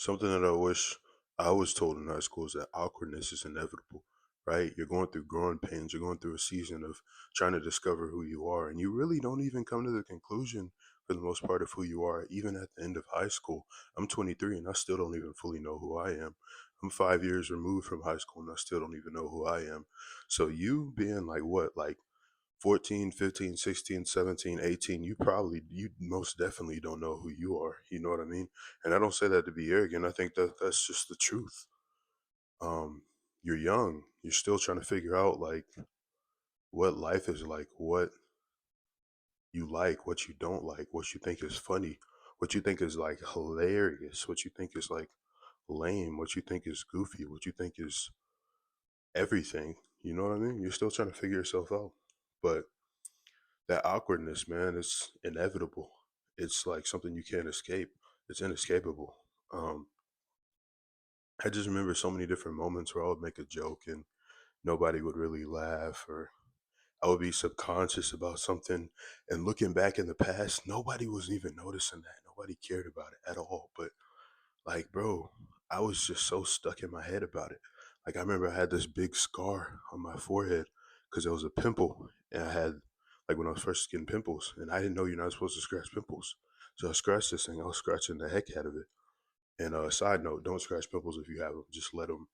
Something that I wish I was told in high school is that awkwardness is inevitable, right? You're going through growing pains, you're going through a season of trying to discover who you are, and you really don't even come to the conclusion for the most part of who you are, even at the end of high school. I'm 23 and I still don't even fully know who I am. I'm 5 years removed from high school and I still don't even know who I am. So you being like what, like 14, 15, 16, 17, 18, you most definitely don't know who you are. You know what I mean? And I don't say that to be arrogant. I think that that's just the truth. You're young. You're still trying to figure out like what life is like, what you like, what you don't like, what you think is funny, what you think is like hilarious, what you think is like lame, what you think is goofy, what you think is everything. You know what I mean? You're still trying to figure yourself out. But that awkwardness, man, is inevitable. It's like something you can't escape. It's inescapable. Um, I just remember so many different moments where I would make a joke and nobody would really laugh, or I would be subconscious about something. And looking back in the past, nobody was even noticing that. Nobody cared about it at all. But like, bro, I was just so stuck in my head about it. Like, I remember I had this big scar on my forehead because it was a pimple. And I had, like, when I was first getting pimples, and I didn't know you're not supposed to scratch pimples. So I scratched this thing. I was scratching the heck out of it. And side note, don't scratch pimples if you have them. Just let them,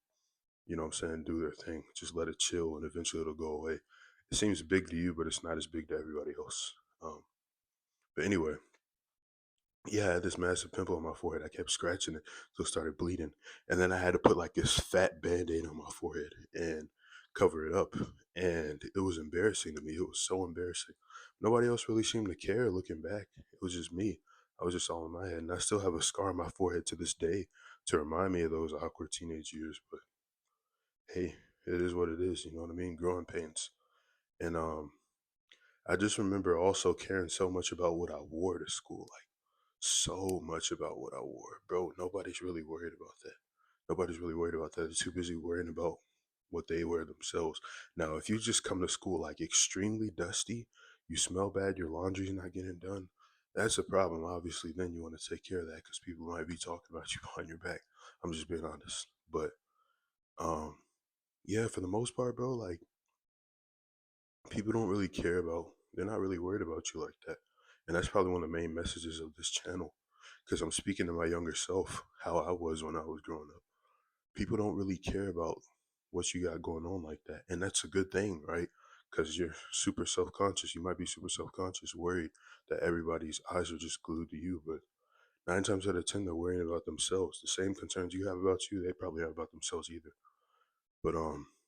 you know what I'm saying, do their thing. Just let it chill and eventually it'll go away. It seems big to you, but it's not as big to everybody else. But anyway, yeah, I had this massive pimple on my forehead. I kept scratching it, so it started bleeding. And then I had to put like this fat band-aid on my forehead and cover it up. And it was embarrassing to me. It was so embarrassing. Nobody else really seemed to care looking back. It was just me. I was just all in my head. And I still have a scar on my forehead to this day to remind me of those awkward teenage years. But hey, it is what it is. You know what I mean? Growing pains. And I just remember also caring so much about what I wore to school. Like, so much about what I wore. Bro, nobody's really worried about that. Nobody's really worried about that. They're too busy worrying about what they wear themselves. Now, if you just come to school like extremely dusty, you smell bad, your laundry's not getting done, that's a problem. Obviously, then you want to take care of that because people might be talking about you behind your back. I'm just being honest. But um, yeah, for the most part, bro, like people don't really care about, they're not really worried about you like that. And that's probably one of the main messages of this channel, because I'm speaking to my younger self, how I was when I was growing up. People don't really care about what you got going on like that. And that's a good thing, right? Because you're super self conscious. You might be super self conscious, worried that everybody's eyes are just glued to you. But 9 times out of 10, they're worrying about themselves. The same concerns you have about you, they probably have about themselves either. But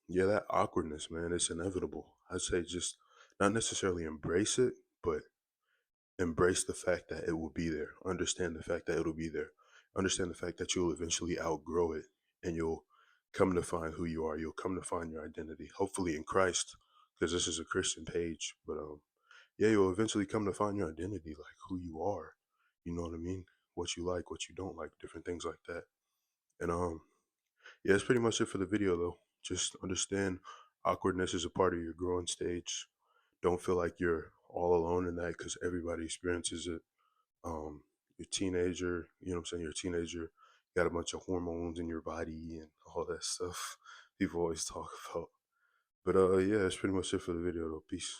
yeah, that awkwardness, man, it's inevitable. I'd say just not necessarily embrace it, but embrace the fact that it will be there. Understand the fact that it'll be there. Understand the fact that you'll eventually outgrow it and you'll come to find who you are. You'll come to find your identity, hopefully in Christ, because this is a Christian page. But yeah, you'll eventually come to find your identity, like who you are. You know what I mean? What you like, what you don't like, different things like that. And yeah, that's pretty much it for the video, though. Just understand awkwardness is a part of your growing stage. Don't feel like you're all alone in that because everybody experiences it. You're a teenager, you know what I'm saying? You're a teenager, you got a bunch of hormones in your body and all that stuff people always talk about. But yeah, that's pretty much it for the video, though. Peace.